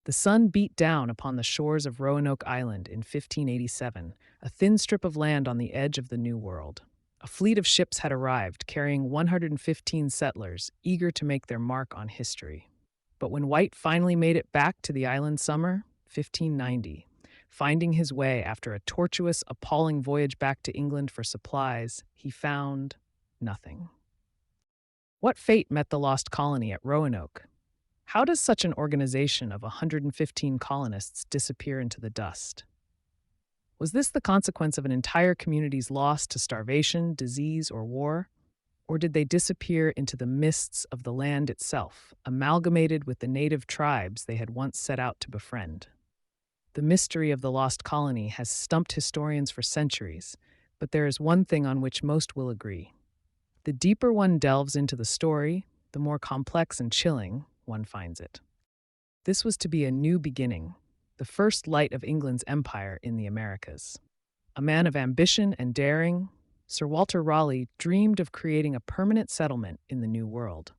The sun beat down upon the shores of Roanoke Island in 1587, a thin strip of land on the edge of the New World. A fleet of ships had arrived, carrying 115 settlers, eager to make their mark on history. But when White finally made it back to the island summer, 1590, finding his way after a tortuous, appalling voyage back to England for supplies, he found nothing. What fate met the lost colony at Roanoke? How does such an organization of 115 colonists disappear into the dust? Was this the consequence of an entire community's loss to starvation, disease, or war? Or did they disappear into the mists of the land itself, amalgamated with the native tribes they had once set out to befriend? The mystery of the lost colony has stumped historians for centuries, but there is one thing on which most will agree. The deeper one delves into the story, the more complex and chilling one finds it. This was to be a new beginning, the first light of England's empire in the Americas. A man of ambition and daring, Sir Walter Raleigh dreamed of creating a permanent settlement in the New World.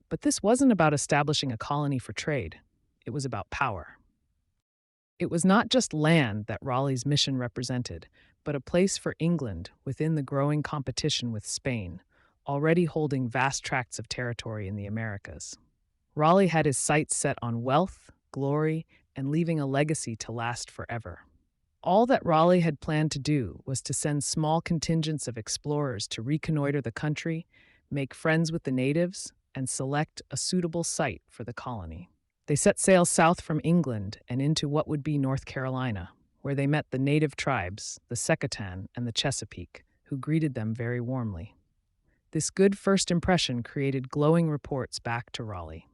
But this wasn't about establishing a colony for trade. It was about power. It was not just land that Raleigh's mission represented, but a place for England within the growing competition with Spain, already holding vast tracts of territory in the Americas. Raleigh had his sights set on wealth, glory, and leaving a legacy to last forever. All that Raleigh had planned to do was to send small contingents of explorers to reconnoiter the country, make friends with the natives, and select a suitable site for the colony. They set sail south from England and into what would be North Carolina, where they met the native tribes, the Secatan and the Chesapeake, who greeted them very warmly. This good first impression created glowing reports back to Raleigh.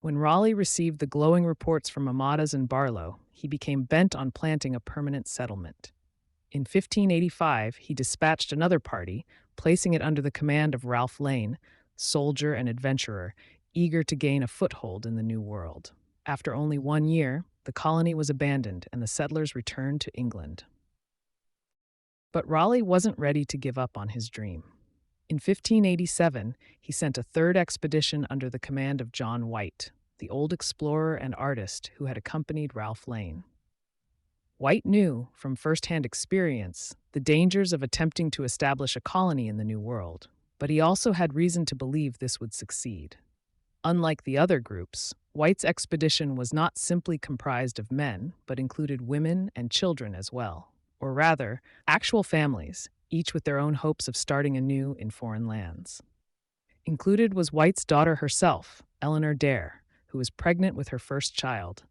When Raleigh received the glowing reports from Amadas and Barlow, he became bent on planting a permanent settlement. In 1585, he dispatched another party, placing it under the command of Ralph Lane, soldier and adventurer, eager to gain a foothold in the New World. After only 1 year, the colony was abandoned and the settlers returned to England. But Raleigh wasn't ready to give up on his dream. In 1587, he sent a third expedition under the command of John White, the old explorer and artist who had accompanied Ralph Lane. White knew, from first-hand experience, the dangers of attempting to establish a colony in the New World, but he also had reason to believe this would succeed. Unlike the other groups, White's expedition was not simply comprised of men, but included women and children as well, or rather, actual families, each with their own hopes of starting anew in foreign lands. Included was White's daughter herself, Eleanor Dare, who was pregnant with her first child.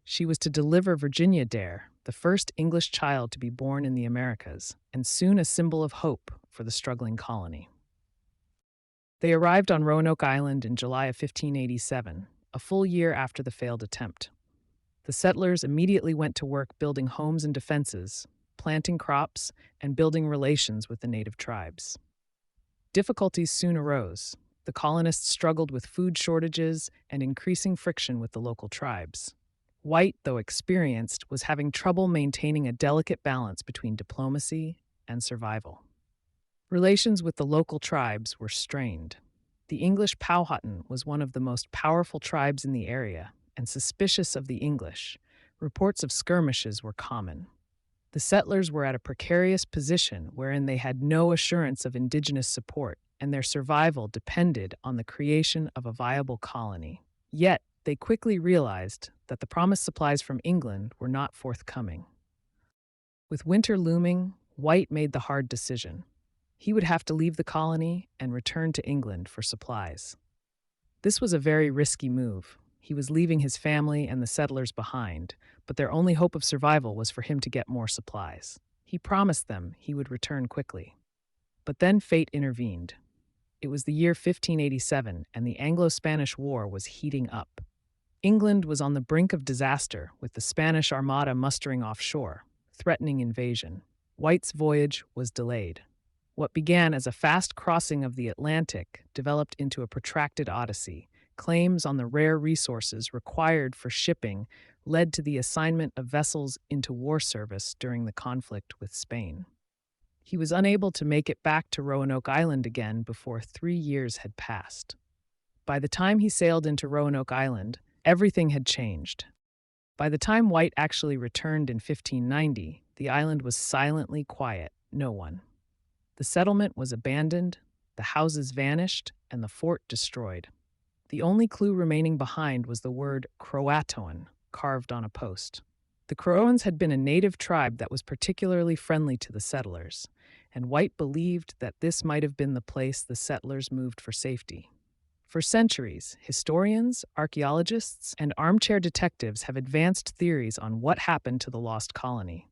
She was to deliver Virginia Dare, the first English child to be born in the Americas, and soon a symbol of hope for the struggling colony. They arrived on Roanoke Island in July of 1587, a full year after the failed attempt. The settlers immediately went to work building homes and defenses, planting crops, and building relations with the native tribes. Difficulties soon arose. The colonists struggled with food shortages and increasing friction with the local tribes. White, though experienced, was having trouble maintaining a delicate balance between diplomacy and survival. Relations with the local tribes were strained. The English Powhatan was one of the most powerful tribes in the area, and suspicious of the English, reports of skirmishes were common. The settlers were at a precarious position wherein they had no assurance of indigenous support, and their survival depended on the creation of a viable colony. Yet, they quickly realized that the promised supplies from England were not forthcoming. With winter looming, White made the hard decision. He would have to leave the colony and return to England for supplies. This was a very risky move. He was leaving his family and the settlers behind, but their only hope of survival was for him to get more supplies. He promised them he would return quickly. But then fate intervened. It was the year 1587, and the Anglo-Spanish War was heating up. England was on the brink of disaster, with the Spanish Armada mustering offshore, threatening invasion. White's voyage was delayed. What began as a fast crossing of the Atlantic developed into a protracted odyssey. Claims on the rare resources required for shipping led to the assignment of vessels into war service during the conflict with Spain. He was unable to make it back to Roanoke Island again before 3 years had passed. By the time he sailed into Roanoke Island, Everything had changed. By the time White actually returned in 1590, the island was silently quiet, no one. The settlement was abandoned, the houses vanished, and the fort destroyed. The only clue remaining behind was the word Croatoan carved on a post. The Croats had been a native tribe that was particularly friendly to the settlers, and White believed that this might have been the place the settlers moved for safety. For centuries, historians, archaeologists, and armchair detectives have advanced theories on what happened to the lost colony.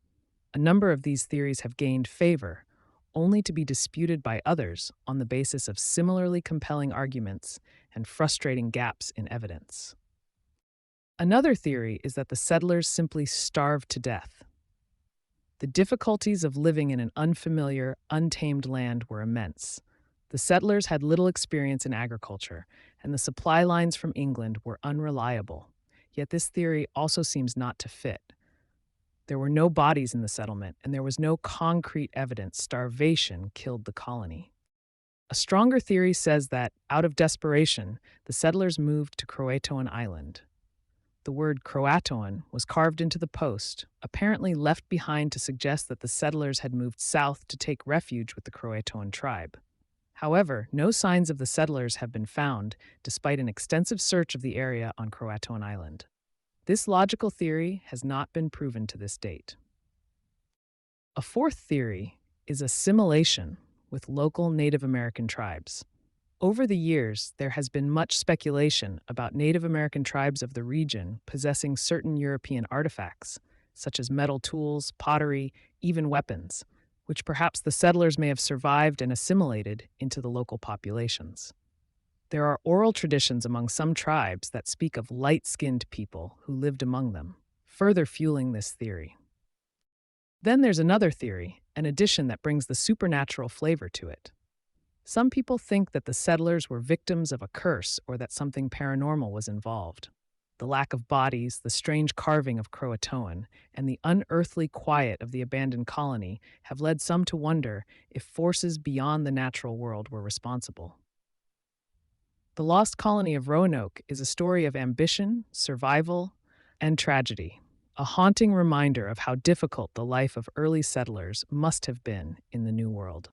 A number of these theories have gained favor, only to be disputed by others on the basis of similarly compelling arguments and frustrating gaps in evidence. Another theory is that the settlers simply starved to death. The difficulties of living in an unfamiliar, untamed land were immense. The settlers had little experience in agriculture, and the supply lines from England were unreliable. Yet this theory also seems not to fit. There were no bodies in the settlement, and there was no concrete evidence starvation killed the colony. A stronger theory says that, out of desperation, the settlers moved to Croatoan Island. The word Croatoan was carved into the post, apparently left behind to suggest that the settlers had moved south to take refuge with the Croatoan tribe. However, no signs of the settlers have been found, despite an extensive search of the area on Croatoan Island. This logical theory has not been proven to this date. A fourth theory is assimilation with local Native American tribes. Over the years, there has been much speculation about Native American tribes of the region possessing certain European artifacts, such as metal tools, pottery, even weapons, which perhaps the settlers may have survived and assimilated into the local populations. There are oral traditions among some tribes that speak of light-skinned people who lived among them, further fueling this theory. Then there's another theory, an addition that brings the supernatural flavor to it. Some people think that the settlers were victims of a curse or that something paranormal was involved. The lack of bodies, the strange carving of Croatoan, and the unearthly quiet of the abandoned colony have led some to wonder if forces beyond the natural world were responsible. The Lost Colony of Roanoke is a story of ambition, survival, and tragedy, a haunting reminder of how difficult the life of early settlers must have been in the New World.